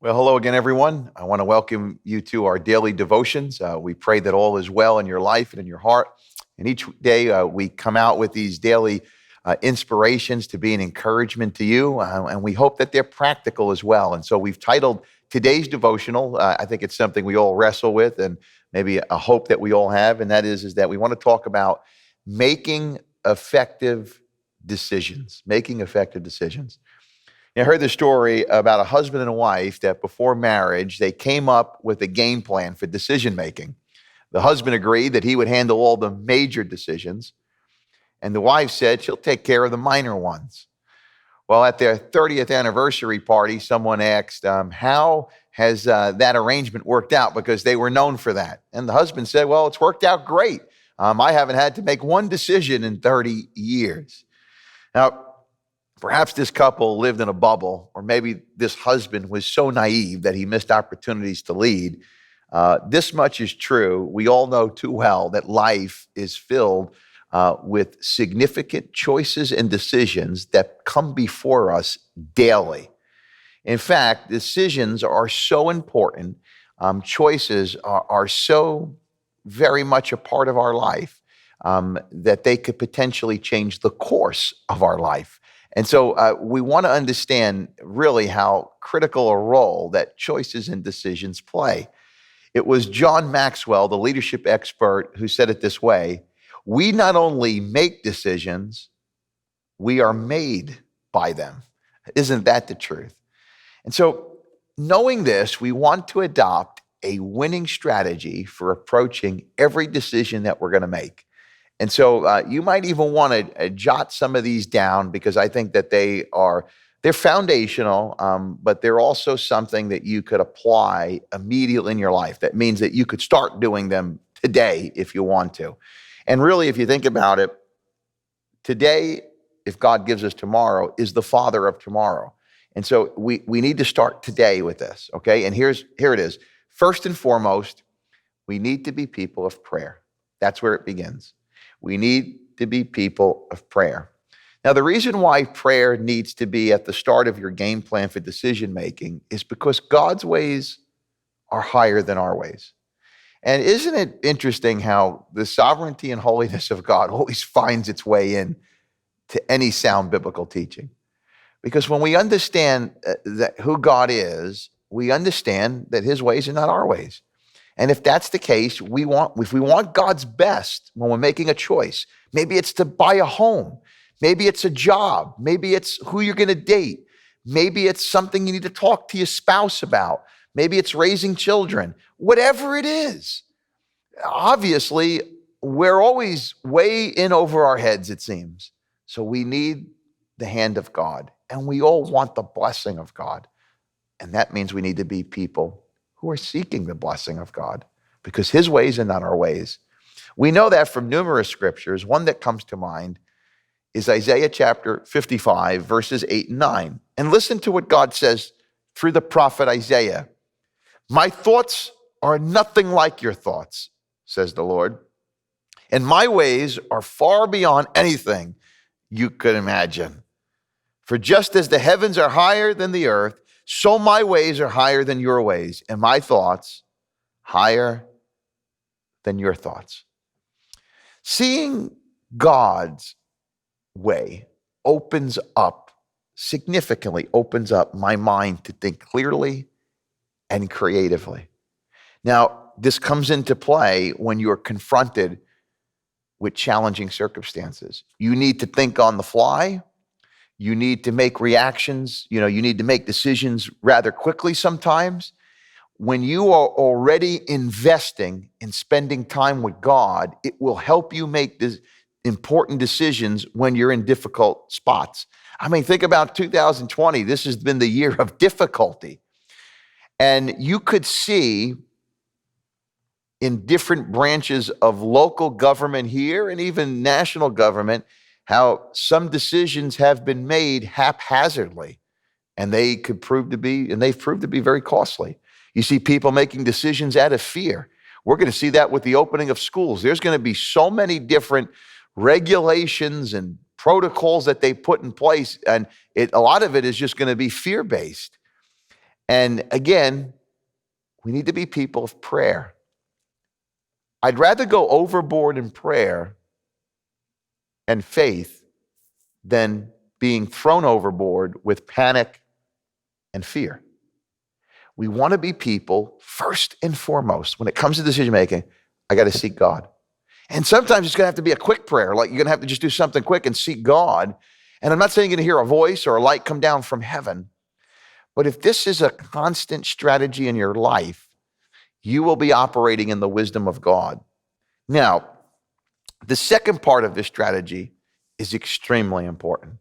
Well, hello again, everyone. I want to welcome you to our daily devotions. We pray that all is well in your life and in your heart. And each day we come out with these daily inspirations to be an encouragement to you. And we hope that they're practical as well. And so we've titled today's devotional. I think it's something we all wrestle with and maybe a hope that we all have. And that is that we want to talk about making effective decisions, making effective decisions. I heard the story about a husband and a wife that before marriage, they came up with a game plan for decision making. The husband agreed that he would handle all the major decisions, and the wife said she'll take care of the minor ones. Well, at their 30th anniversary party, someone asked, how has that arrangement worked out? Because they were known for that. And the husband said, well, it's worked out great. I haven't had to make one decision in 30 years. Now, perhaps this couple lived in a bubble, or maybe this husband was so naive that he missed opportunities to lead. This much is true. We all know too well that life is filled with significant choices and decisions that come before us daily. In fact, decisions are so important. Choices are so very much a part of our life that they could potentially change the course of our life. And so we want to understand really how critical a role that choices and decisions play. It was John Maxwell, the leadership expert, who said it this way: we not only make decisions, we are made by them. Isn't that the truth? And so knowing this, we want to adopt a winning strategy for approaching every decision that we're going to make. And so you might even want to jot some of these down, because I think that they're foundational, but they're also something that you could apply immediately in your life. That means that you could start doing them today if you want to. And really, if you think about it, today, if God gives us tomorrow, is the Father of tomorrow. And so we need to start today with this, okay? And here it is. First and foremost, we need to be people of prayer. That's where it begins. We need to be people of prayer. Now, the reason why prayer needs to be at the start of your game plan for decision making is because God's ways are higher than our ways. And isn't it interesting how the sovereignty and holiness of God always finds its way in to any sound biblical teaching? Because when we understand that who God is, we understand that his ways are not our ways. And if that's the case, if we want God's best when we're making a choice, maybe it's to buy a home, maybe it's a job, maybe it's who you're going to date, maybe it's something you need to talk to your spouse about, maybe it's raising children, whatever it is. Obviously, we're always way in over our heads, it seems. So we need the hand of God, and we all want the blessing of God. And that means we need to be people who are seeking the blessing of God, because his ways are not our ways. We know that from numerous scriptures. One that comes to mind is Isaiah chapter 55, verses 8 and 9. And listen to what God says through the prophet Isaiah. My thoughts are nothing like your thoughts, says the Lord, and my ways are far beyond anything you could imagine. For just as the heavens are higher than the earth, so my ways are higher than your ways, and my thoughts higher than your thoughts. Seeing God's way significantly opens up my mind to think clearly and creatively. Now, this comes into play when you're confronted with challenging circumstances. You need to think on the fly. You need to make reactions. You need to make decisions rather quickly sometimes. When you are already investing in spending time with God, it will help you make important decisions when you're in difficult spots. I mean, think about 2020. This has been the year of difficulty. And you could see in different branches of local government here and even national government how some decisions have been made haphazardly, and they've proved to be very costly. You see people making decisions out of fear. We're going to see that with the opening of schools. There's going to be so many different regulations and protocols that they put in place, and a lot of it is just going to be fear-based. And again, we need to be people of prayer. I'd rather go overboard in prayer and faith than being thrown overboard with panic and fear. We want to be people, first and foremost, when it comes to decision making, I got to seek God. And sometimes it's going to have to be a quick prayer, like you're going to have to just do something quick and seek God. And I'm not saying you're going to hear a voice or a light come down from heaven, but if this is a constant strategy in your life, you will be operating in the wisdom of God. Now, the second part of this strategy is extremely important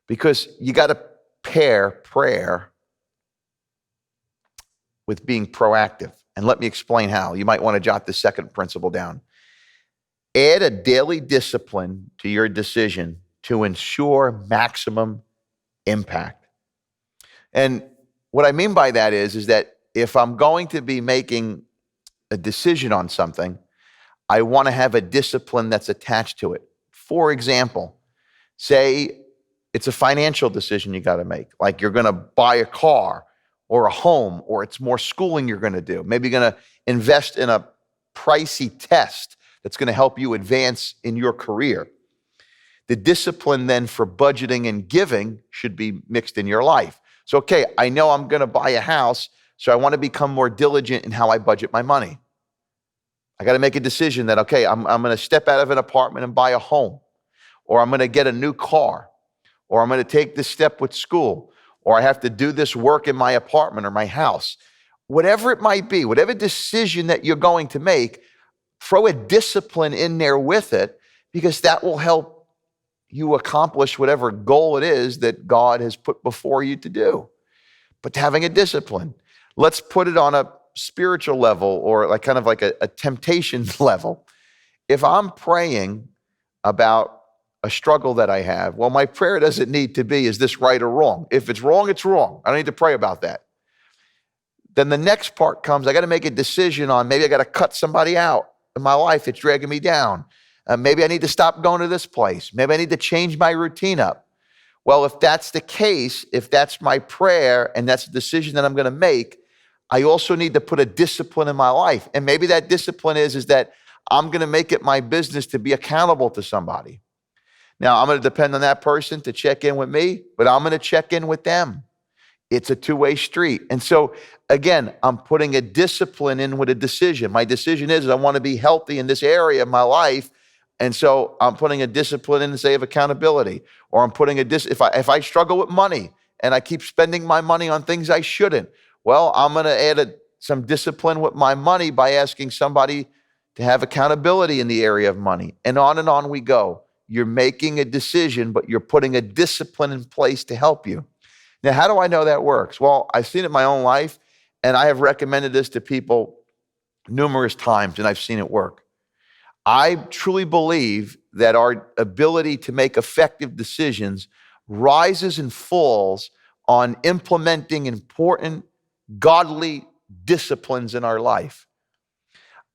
because you got to pair prayer with being proactive. And let me explain how. You might want to jot the second principle down. Add a daily discipline to your decision to ensure maximum impact. And what I mean by that is that if I'm going to be making a decision on something, I want to have a discipline that's attached to it. For example, say it's a financial decision you got to make, like you're going to buy a car or a home, or it's more schooling you're going to do. Maybe you're going to invest in a pricey test that's going to help you advance in your career. The discipline then for budgeting and giving should be mixed in your life. So, okay, I know I'm going to buy a house, so I want to become more diligent in how I budget my money. I got to make a decision that, okay, I'm going to step out of an apartment and buy a home, or I'm going to get a new car, or I'm going to take this step with school, or I have to do this work in my apartment or my house. Whatever it might be, whatever decision that you're going to make, throw a discipline in there with it, because that will help you accomplish whatever goal it is that God has put before you to do. But having a discipline, let's put it on a spiritual level or like kind of like a temptation level. If I'm praying about a struggle that I have, well, my prayer doesn't need to be, is this right or wrong? If it's wrong, it's wrong. I don't need to pray about that. Then the next part comes, I got to make a decision on, maybe I got to cut somebody out in my life that's dragging me down. Maybe I need to stop going to this place. Maybe I need to change my routine up. Well, if that's the case, if that's my prayer and that's a decision that I'm going to make, I also need to put a discipline in my life. And maybe that discipline is that I'm going to make it my business to be accountable to somebody. Now, I'm going to depend on that person to check in with me, but I'm going to check in with them. It's a two-way street. And so, again, I'm putting a discipline in with a decision. My decision is I want to be healthy in this area of my life. And so I'm putting a discipline in, say, of accountability. Or I'm putting if I struggle with money and I keep spending my money on things I shouldn't, well, I'm going to add some discipline with my money by asking somebody to have accountability in the area of money. And on we go. You're making a decision, but you're putting a discipline in place to help you. Now, how do I know that works? Well, I've seen it in my own life, and I have recommended this to people numerous times, and I've seen it work. I truly believe that our ability to make effective decisions rises and falls on implementing important, godly disciplines in our life.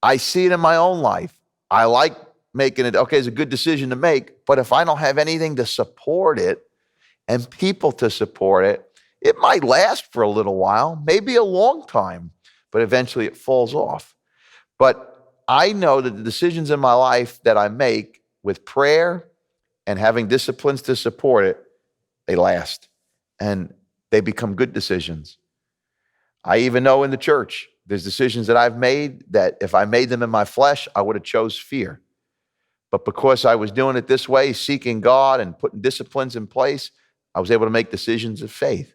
I see it in my own life. I like making it, okay, it's a good decision to make, but if I don't have anything to support it and people to support it, it might last for a little while, maybe a long time, but eventually it falls off. But I know that the decisions in my life that I make with prayer and having disciplines to support it, they last and they become good decisions. I even know in the church, there's decisions that I've made that if I made them in my flesh, I would have chose fear. But because I was doing it this way, seeking God and putting disciplines in place, I was able to make decisions of faith.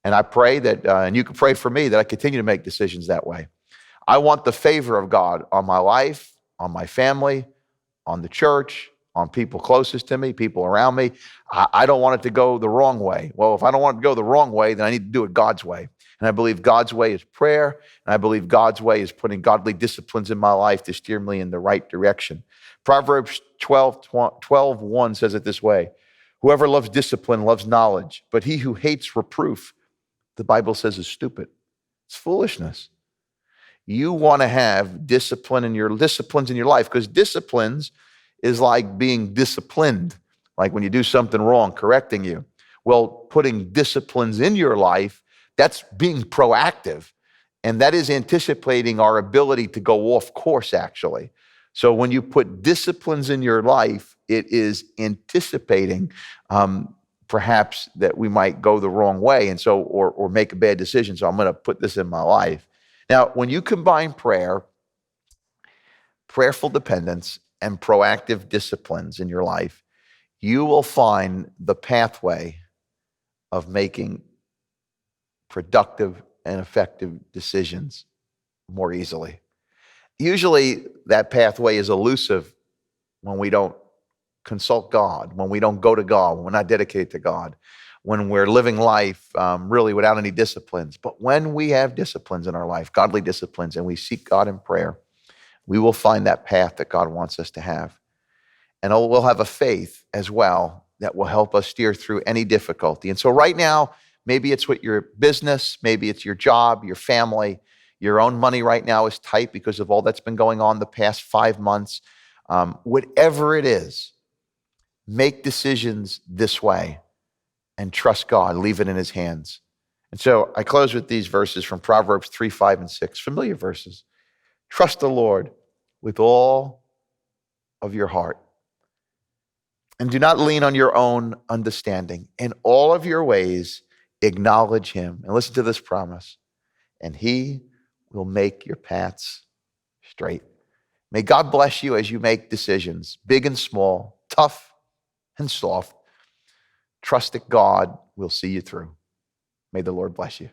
And I pray that, and you can pray for me, that I continue to make decisions that way. I want the favor of God on my life, on my family, on the church, on people closest to me, people around me. I don't want it to go the wrong way. Well, if I don't want it to go the wrong way, then I need to do it God's way. And I believe God's way is prayer, and I believe God's way is putting godly disciplines in my life to steer me in the right direction. Proverbs 12:1 says it this way: whoever loves discipline loves knowledge, but he who hates reproof, the Bible says, is stupid. It's foolishness. You want to have disciplines in your life, because disciplines is like being disciplined, like when you do something wrong, correcting you. Well, putting disciplines in your life That's being proactive. And that is anticipating our ability to go off course, actually. So when you put disciplines in your life, it is anticipating perhaps that we might go the wrong way, and so or make a bad decision. So I'm going to put this in my life. Now, when you combine prayer, prayerful dependence, and proactive disciplines in your life, you will find the pathway of making productive and effective decisions more easily. Usually that pathway is elusive when we don't consult God, when we don't go to God, when we're not dedicated to God, when we're living life really without any disciplines. But when we have disciplines in our life, godly disciplines, and we seek God in prayer, we will find that path that God wants us to have. And we'll have a faith as well that will help us steer through any difficulty. And so right now, maybe it's with your business, maybe it's your job, your family, your own money right now is tight because of all that's been going on the past 5 months. Whatever it is, make decisions this way and trust God, leave it in his hands. And so I close with these verses from Proverbs 3, 5, and 6, familiar verses. Trust the Lord with all of your heart, and do not lean on your own understanding. In all of your ways, acknowledge him. And listen to this promise, and he will make your paths straight. May God bless you as you make decisions, big and small, tough and soft. Trust that God will see you through. May the Lord bless you.